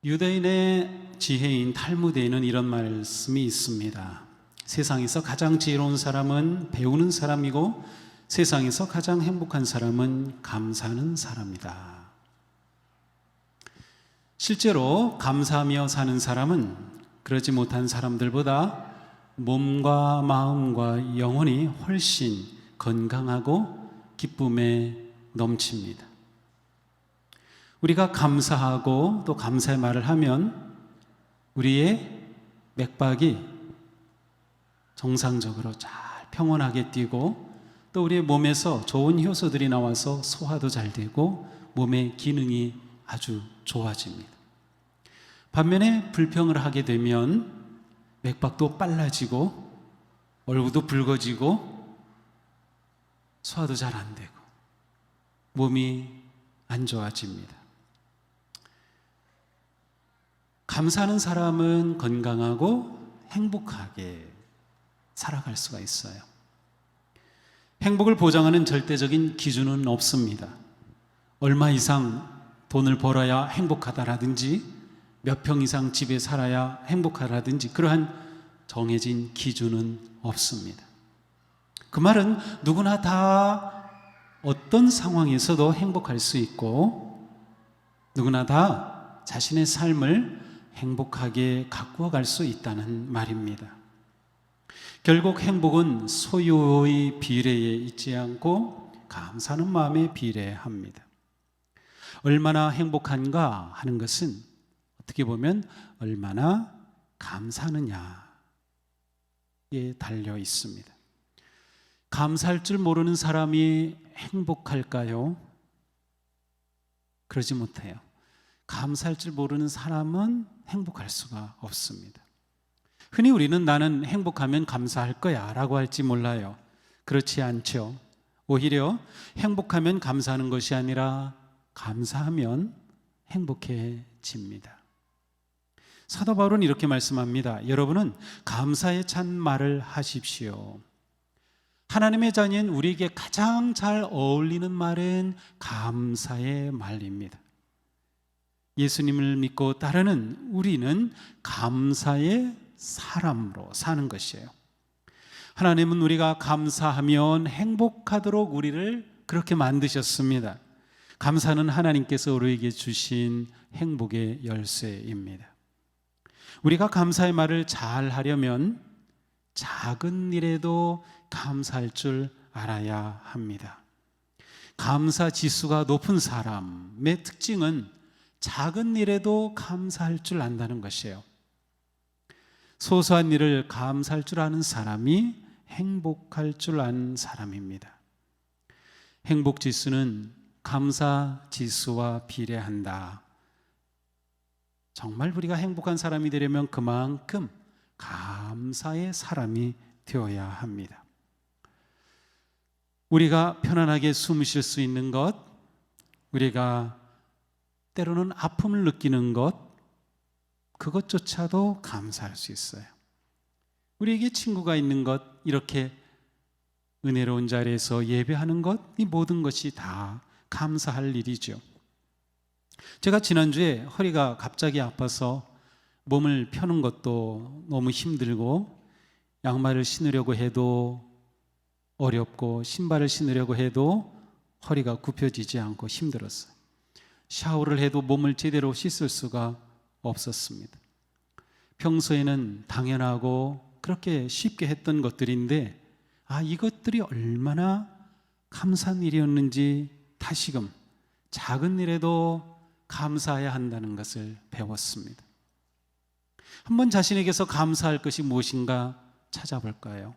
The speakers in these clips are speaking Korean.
유대인의 지혜인 탈무드에는 이런 말씀이 있습니다. 세상에서 가장 지혜로운 사람은 배우는 사람이고 세상에서 가장 행복한 사람은 감사하는 사람이다. 실제로 감사하며 사는 사람은 그러지 못한 사람들보다 몸과 마음과 영혼이 훨씬 건강하고 기쁨에 넘칩니다. 우리가 감사하고 또 감사의 말을 하면 우리의 맥박이 정상적으로 잘 평온하게 뛰고 또 우리의 몸에서 좋은 효소들이 나와서 소화도 잘 되고 몸의 기능이 아주 좋아집니다. 반면에 불평을 하게 되면 맥박도 빨라지고 얼굴도 붉어지고 소화도 잘 안 되고 몸이 안 좋아집니다. 감사하는 사람은 건강하고 행복하게 살아갈 수가 있어요. 행복을 보장하는 절대적인 기준은 없습니다. 얼마 이상 돈을 벌어야 행복하다라든지 몇 평 이상 집에 살아야 행복하다라든지 그러한 정해진 기준은 없습니다. 그 말은 누구나 다 어떤 상황에서도 행복할 수 있고 누구나 다 자신의 삶을 행복하게 가꾸어 갈 수 있다는 말입니다. 결국 행복은 소유의 비례에 있지 않고 감사하는 마음에 비례합니다. 얼마나 행복한가 하는 것은 어떻게 보면 얼마나 감사하느냐에 달려 있습니다. 감사할 줄 모르는 사람이 행복할까요? 그러지 못해요. 감사할 줄 모르는 사람은 행복할 수가 없습니다. 흔히 우리는 나는 행복하면 감사할 거야 라고 할지 몰라요. 그렇지 않죠. 오히려 행복하면 감사하는 것이 아니라 감사하면 행복해집니다. 사도 바울은 이렇게 말씀합니다. 여러분은 감사에 찬 말을 하십시오. 하나님의 자녀인 우리에게 가장 잘 어울리는 말은 감사의 말입니다. 예수님을 믿고 따르는 우리는 감사의 사람으로 사는 것이에요. 하나님은 우리가 감사하면 행복하도록 우리를 그렇게 만드셨습니다. 감사는 하나님께서 우리에게 주신 행복의 열쇠입니다. 우리가 감사의 말을 잘 하려면 작은 일에도 감사할 줄 알아야 합니다. 감사 지수가 높은 사람의 특징은 작은 일에도 감사할 줄 안다는 것이에요. 소소한 일을 감사할 줄 아는 사람이 행복할 줄 아는 사람입니다. 행복 지수는 감사 지수와 비례한다. 정말 우리가 행복한 사람이 되려면 그만큼 감사의 사람이 되어야 합니다. 우리가 편안하게 숨 쉴 수 있는 것, 우리가 때로는 아픔을 느끼는 것, 그것조차도 감사할 수 있어요. 우리에게 친구가 있는 것, 이렇게 은혜로운 자리에서 예배하는 것, 이 모든 것이 다 감사할 일이죠. 제가 지난주에 허리가 갑자기 아파서 몸을 펴는 것도 너무 힘들고 양말을 신으려고 해도 어렵고 신발을 신으려고 해도 허리가 굽혀지지 않고 힘들었어요. 샤워를 해도 몸을 제대로 씻을 수가 없었습니다. 평소에는 당연하고 그렇게 쉽게 했던 것들인데 이것들이 얼마나 감사한 일이었는지 다시금 작은 일에도 감사해야 한다는 것을 배웠습니다. 한번 자신에게서 감사할 것이 무엇인가 찾아볼까요?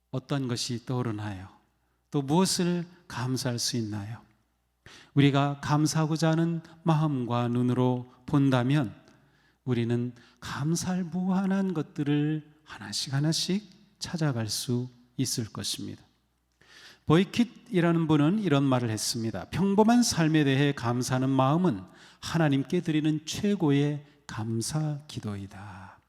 어떤 것이 떠오르나요? 또 무엇을 감사할 수 있나요? 우리가 감사하고자 하는 마음과 눈으로 본다면 우리는 감사할 무한한 것들을 하나씩 찾아갈 수 있을 것입니다. 보이킷이라는 분은 이런 말을 했습니다. 평범한 삶에 대해 감사하는 마음은 하나님께 드리는 최고의 감사 기도이다.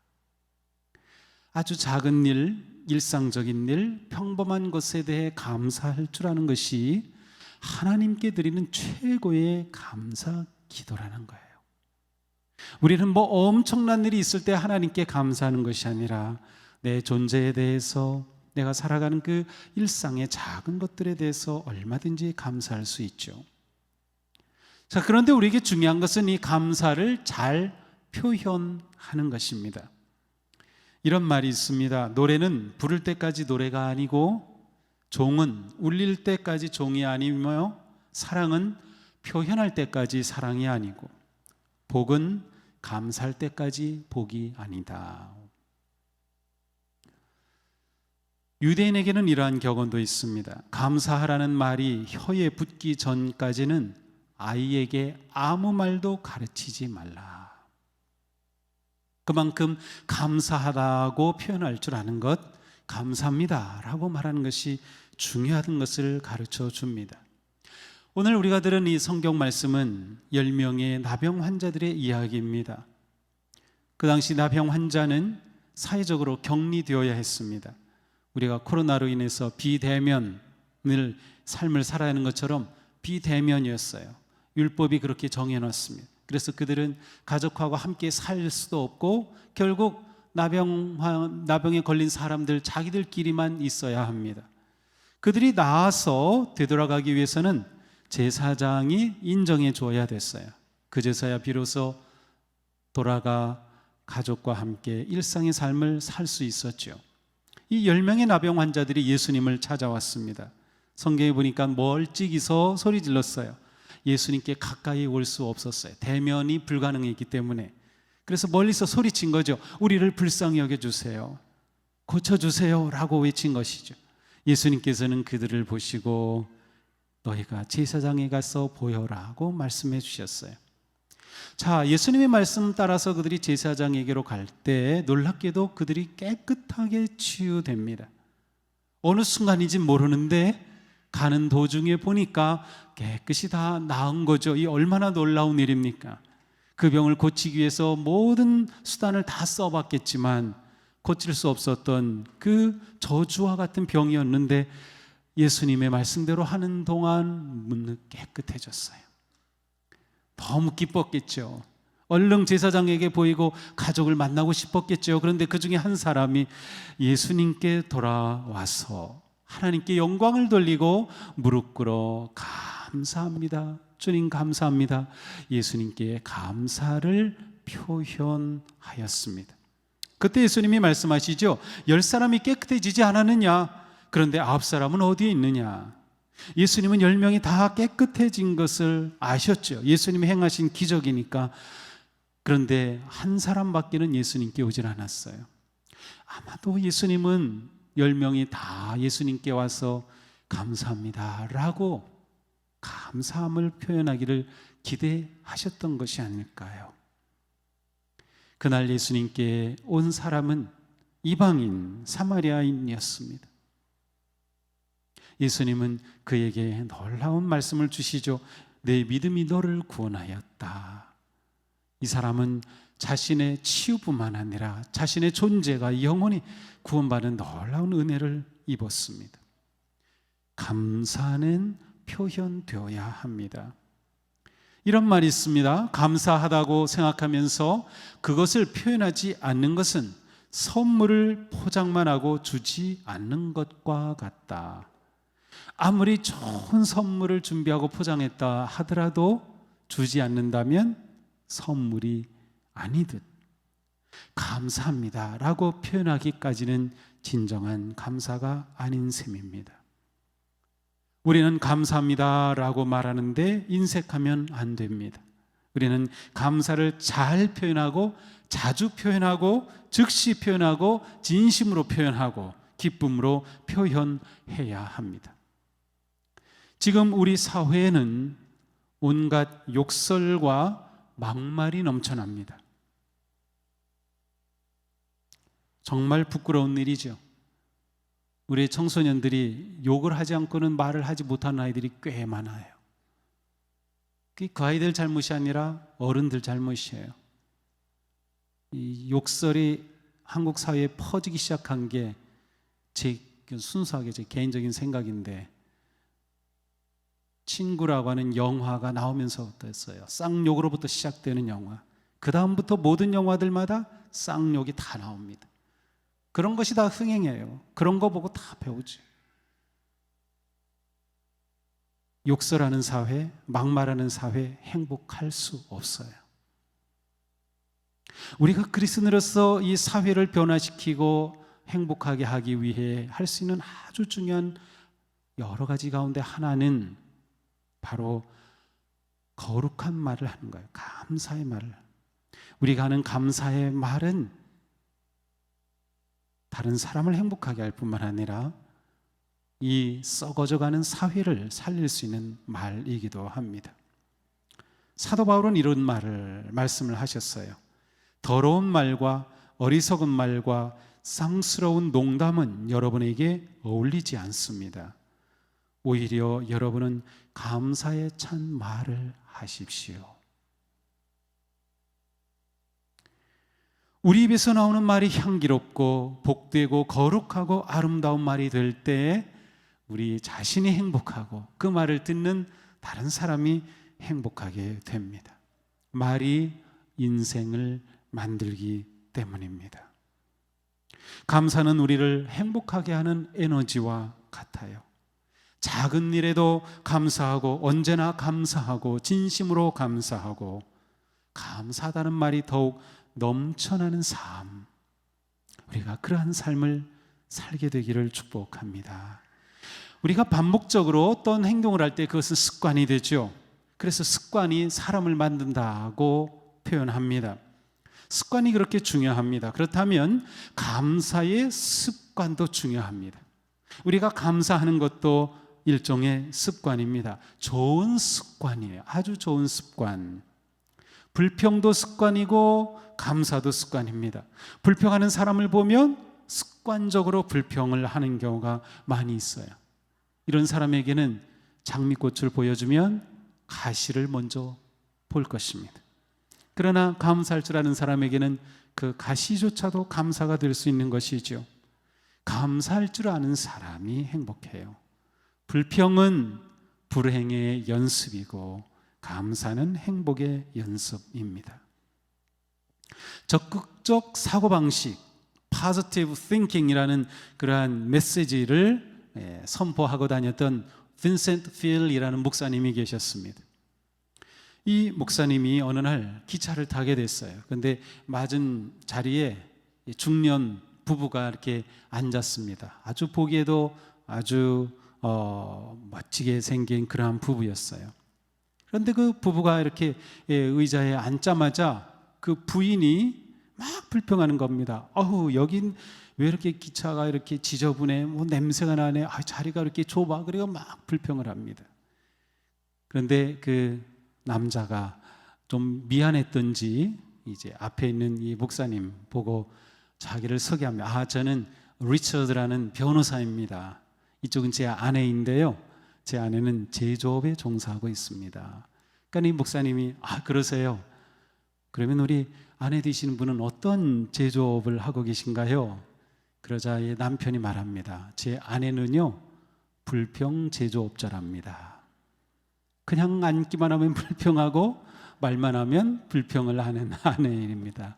아주 작은 일, 일상적인 일, 평범한 것에 대해 감사할 줄 아는 것이 하나님께 드리는 최고의 감사 기도라는 거예요. 우리는 뭐 엄청난 일이 있을 때 하나님께 감사하는 것이 아니라 내 존재에 대해서, 내가 살아가는 그 일상의 작은 것들에 대해서 얼마든지 감사할 수 있죠. 자, 그런데 우리에게 중요한 것은 이 감사를 잘 표현하는 것입니다. 이런 말이 있습니다. 노래는 부를 때까지 노래가 아니고, 종은 울릴 때까지 종이 아니며, 사랑은 표현할 때까지 사랑이 아니고, 복은 감사할 때까지 복이 아니다. 유대인에게는 이러한 격언도 있습니다. 감사하라는 말이 혀에 붙기 전까지는 아이에게 아무 말도 가르치지 말라. 그만큼 감사하다고 표현할 줄 아는 것, 감사합니다 라고 말하는 것이 중요한 것을 가르쳐 줍니다. 오늘 우리가 들은 이 성경 말씀은 10명의 나병 환자들의 이야기입니다. 그 당시 나병 환자는 사회적으로 격리되어야 했습니다. 우리가 코로나로 인해서 비대면을 삶을 살아야 하는 것처럼 비대면이었어요. 율법이 그렇게 정해놨습니다. 그래서 그들은 가족하고 함께 살 수도 없고, 결국 나병에 걸린 사람들 자기들끼리만 있어야 합니다. 그들이 나아서 되돌아가기 위해서는 제사장이 인정해 줘야 됐어요. 그제서야 비로소 돌아가 가족과 함께 일상의 삶을 살 수 있었죠. 이 10명의 나병 환자들이 예수님을 찾아왔습니다. 성경에 보니까 멀찍이서 소리 질렀어요. 예수님께 가까이 올 수 없었어요. 대면이 불가능했기 때문에. 그래서 멀리서 소리친 거죠. 우리를 불쌍히 여겨주세요, 고쳐주세요 라고 외친 것이죠. 예수님께서는 그들을 보시고 너희가 제사장에 가서 보여라고 말씀해 주셨어요. 자, 예수님의 말씀 따라서 그들이 제사장에게로 갈 때 놀랍게도 그들이 깨끗하게 치유됩니다. 어느 순간인지 모르는데 가는 도중에 보니까 깨끗이 다 나은 거죠. 이 얼마나 놀라운 일입니까? 그 병을 고치기 위해서 모든 수단을 다 써봤겠지만 고칠 수 없었던 그 저주와 같은 병이었는데 예수님의 말씀대로 하는 동안 깨끗해졌어요. 너무 기뻤겠죠. 얼른 제사장에게 보이고 가족을 만나고 싶었겠죠. 그런데 그 중에 한 사람이 예수님께 돌아와서 하나님께 영광을 돌리고 무릎 꿇어 감사합니다, 주님 감사합니다, 예수님께 감사를 표현하였습니다. 그때 예수님이 말씀하시죠. 10사람이 깨끗해지지 않았느냐? 그런데 9사람은 어디에 있느냐? 예수님은 10명이 다 깨끗해진 것을 아셨죠. 예수님이 행하신 기적이니까. 그런데 한 사람밖에는 예수님께 오질 않았어요. 아마도 예수님은 10명이 다 예수님께 와서 감사합니다 라고 감사함을 표현하기를 기대하셨던 것이 아닐까요? 그날 예수님께 온 사람은 이방인 사마리아인이었습니다. 예수님은 그에게 놀라운 말씀을 주시죠. 내 믿음이 너를 구원하였다. 이 사람은 자신의 치유뿐만 아니라 자신의 존재가 영원히 구원받은 놀라운 은혜를 입었습니다. 감사는 표현되어야 합니다. 이런 말이 있습니다. 감사하다고 생각하면서 그것을 표현하지 않는 것은 선물을 포장만 하고 주지 않는 것과 같다. 아무리 좋은 선물을 준비하고 포장했다 하더라도 주지 않는다면 선물이 아니듯 감사합니다 라고 표현하기까지는 진정한 감사가 아닌 셈입니다. 우리는 감사합니다 라고 말하는데 인색하면 안 됩니다. 우리는 감사를 잘 표현하고 자주 표현하고 즉시 표현하고 진심으로 표현하고 기쁨으로 표현해야 합니다. 지금 우리 사회에는 온갖 욕설과 막말이 넘쳐납니다. 정말 부끄러운 일이죠. 우리 청소년들이 욕을 하지 않고는 말을 하지 못하는 아이들이 꽤 많아요. 그 아이들 잘못이 아니라 어른들 잘못이에요. 이 욕설이 한국 사회에 퍼지기 시작한 게 순수하게 제 개인적인 생각인데, 친구라고 하는 영화가 나오면서부터 했어요. 쌍욕으로부터 시작되는 영화. 그 다음부터 모든 영화들마다 쌍욕이 다 나옵니다. 그런 것이 다 흥행이에요. 그런 거 보고 다 배우지. 욕설하는 사회, 막말하는 사회 행복할 수 없어요. 우리가 그리스도인으로서 이 사회를 변화시키고 행복하게 하기 위해 할 수 있는 아주 중요한 여러 가지 가운데 하나는 바로 거룩한 말을 하는 거예요. 감사의 말을. 우리가 하는 감사의 말은 다른 사람을 행복하게 할 뿐만 아니라 이 썩어져가는 사회를 살릴 수 있는 말이기도 합니다. 사도 바울은 이런 말씀을 하셨어요. 더러운 말과 어리석은 말과 쌍스러운 농담은 여러분에게 어울리지 않습니다. 오히려 여러분은 감사에 찬 말을 하십시오. 우리 입에서 나오는 말이 향기롭고 복되고 거룩하고 아름다운 말이 될 때 우리 자신이 행복하고 그 말을 듣는 다른 사람이 행복하게 됩니다. 말이 인생을 만들기 때문입니다. 감사는 우리를 행복하게 하는 에너지와 같아요. 작은 일에도 감사하고 언제나 감사하고 진심으로 감사하고 감사하다는 말이 더욱 넘쳐나는 삶, 우리가 그러한 삶을 살게 되기를 축복합니다. 우리가 반복적으로 어떤 행동을 할 때 그것은 습관이 되죠. 그래서 습관이 사람을 만든다고 표현합니다. 습관이 그렇게 중요합니다. 그렇다면 감사의 습관도 중요합니다. 우리가 감사하는 것도 일종의 습관입니다. 좋은 습관이에요. 아주 좋은 습관. 불평도 습관이고 감사도 습관입니다. 불평하는 사람을 보면 습관적으로 불평을 하는 경우가 많이 있어요. 이런 사람에게는 장미꽃을 보여주면 가시를 먼저 볼 것입니다. 그러나 감사할 줄 아는 사람에게는 그 가시조차도 감사가 될 수 있는 것이죠. 감사할 줄 아는 사람이 행복해요. 불평은 불행의 연습이고 감사는 행복의 연습입니다. 적극적 사고방식, positive thinking이라는 그러한 메시지를 선포하고 다녔던 빈센트 필이라는 목사님이 계셨습니다. 이 목사님이 어느 날 기차를 타게 됐어요. 그런데 맞은 자리에 중년 부부가 이렇게 앉았습니다. 아주 보기에도 아주 멋지게 생긴 그러한 부부였어요. 그런데 그 부부가 이렇게 의자에 앉자마자 그 부인이 막 불평하는 겁니다. 여긴 왜 이렇게 기차가 이렇게 지저분해? 냄새가 나네. 자리가 이렇게 좁아. 그리고 막 불평을 합니다. 그런데 그 남자가 좀 미안했던지 이제 앞에 있는 이 목사님 보고 자기를 소개합니다. 저는 리처드라는 변호사입니다. 이쪽은 제 아내인데요. 제 아내는 제조업에 종사하고 있습니다. 그러니까 이 목사님이 그러세요. 그러면 우리 아내 되시는 분은 어떤 제조업을 하고 계신가요? 그러자 이 남편이 말합니다. 제 아내는요 불평 제조업자랍니다. 그냥 앉기만 하면 불평하고 말만 하면 불평을 하는 아내입니다.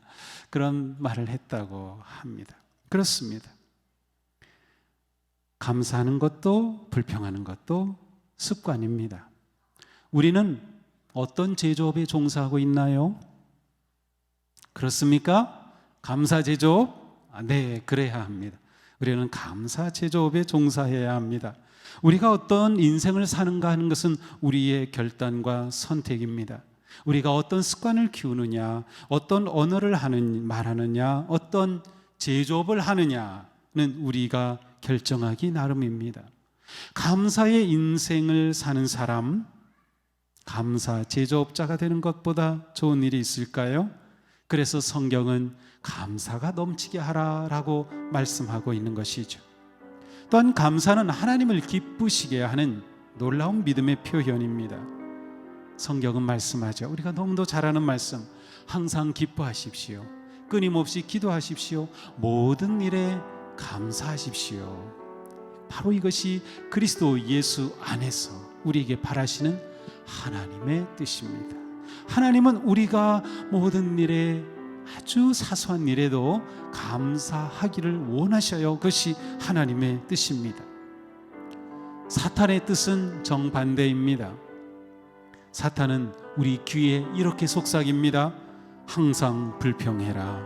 그런 말을 했다고 합니다. 그렇습니다. 감사하는 것도 불평하는 것도 습관입니다. 우리는 어떤 제조업에 종사하고 있나요? 그렇습니까? 감사 제조업? 네, 그래야 합니다. 우리는 감사 제조업에 종사해야 합니다. 우리가 어떤 인생을 사는가 하는 것은 우리의 결단과 선택입니다. 우리가 어떤 습관을 키우느냐, 어떤 언어를 말하느냐, 어떤 제조업을 하느냐는 우리가 결정하기 나름입니다. 감사의 인생을 사는 사람, 감사 제조업자가 되는 것보다 좋은 일이 있을까요? 그래서 성경은 감사가 넘치게 하라라고 말씀하고 있는 것이죠. 또한 감사는 하나님을 기쁘시게 하는 놀라운 믿음의 표현입니다. 성경은 말씀하죠. 우리가 너무도 잘 아는 말씀, 항상 기뻐하십시오. 끊임없이 기도하십시오. 모든 일에 감사하십시오. 바로 이것이 그리스도 예수 안에서 우리에게 바라시는 하나님의 뜻입니다. 하나님은 우리가 모든 일에, 아주 사소한 일에도 감사하기를 원하셔요. 그것이 하나님의 뜻입니다. 사탄의 뜻은 정반대입니다. 사탄은 우리 귀에 이렇게 속삭입니다. 항상 불평해라,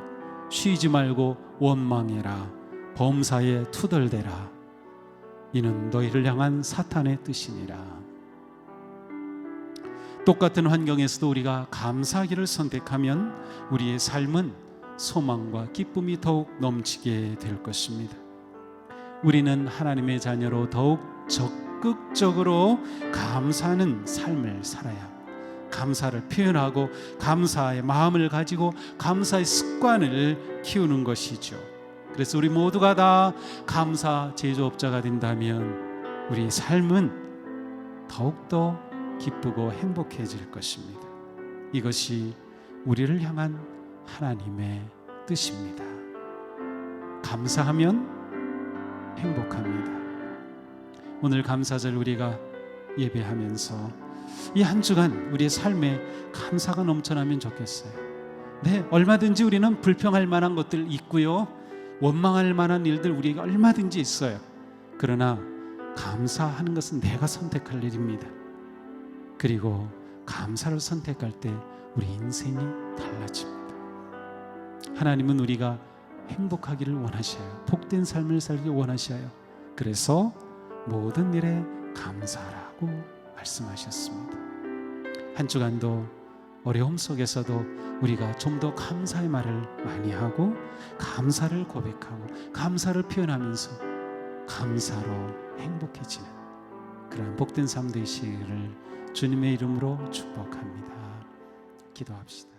쉬지 말고 원망해라, 범사에 투덜대라. 이는 너희를 향한 사탄의 뜻이니라. 똑같은 환경에서도 우리가 감사하기를 선택하면 우리의 삶은 소망과 기쁨이 더욱 넘치게 될 것입니다. 우리는 하나님의 자녀로 더욱 적극적으로 감사하는 삶을 살아야, 감사를 표현하고 감사의 마음을 가지고 감사의 습관을 키우는 것이죠. 그래서 우리 모두가 다 감사 제조업자가 된다면 우리의 삶은 더욱더 기쁘고 행복해질 것입니다. 이것이 우리를 향한 하나님의 뜻입니다. 감사하면 행복합니다. 오늘 감사절 우리가 예배하면서 이 한 주간 우리의 삶에 감사가 넘쳐나면 좋겠어요. 네, 얼마든지 우리는 불평할 만한 것들 있고요, 원망할 만한 일들 우리에게 얼마든지 있어요. 그러나 감사하는 것은 내가 선택할 일입니다. 그리고 감사를 선택할 때 우리 인생이 달라집니다. 하나님은 우리가 행복하기를 원하셔요. 복된 삶을 살기 원하셔요. 그래서 모든 일에 감사라고 말씀하셨습니다. 한 주간도 어려움 속에서도 우리가 좀 더 감사의 말을 많이 하고 감사를 고백하고 감사를 표현하면서 감사로 행복해지는 그런 복된 삶 되시기를 주님의 이름으로 축복합니다. 기도합시다.